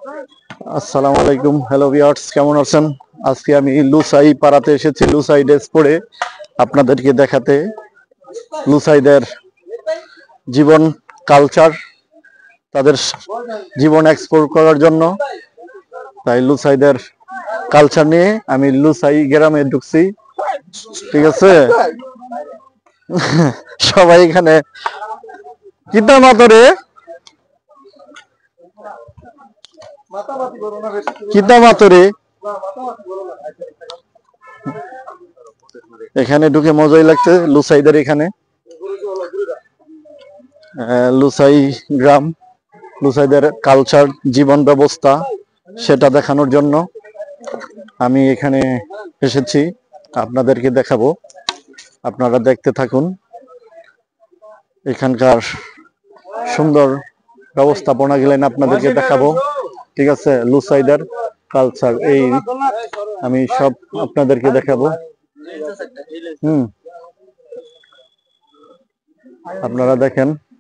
আসসালামু আলাইকুম, hello viewers, কেমন আছেন? আজকে আমি লুসাই পাড়াতে এসেছি লুসাই ড্রেস পরে আপনাদেরকে দেখাতে লুসাইদের জীবন, কালচার, তাদের জীবন এক্সপ্লোর করার জন্য। তাই লুসাইদের কালচার নিয়ে আমি লুসাই গ্রামে ঢুকছি। ঠিক আছে, সবাই এখানে কিতা মাতরে কিতা মাতরে এখানে ঢুকে মজাই লাগছে। লুসাইদের এখানে লুসাই গ্রাম, লুসাইদের কালচার, জীবন ব্যবস্থা সেটা দেখানোর জন্য আমি এখানে এসেছি, আপনাদেরকে দেখাবো। আপনারা দেখতে থাকুন। এখানকার সুন্দর ব্যবস্থাপনা গেলেন আপনাদেরকে দেখাবো। ঠিক আছে, লুসাইদের কালচার এই আমি সব আপনাদেরকে দেখাবো। আপনারা দেখেন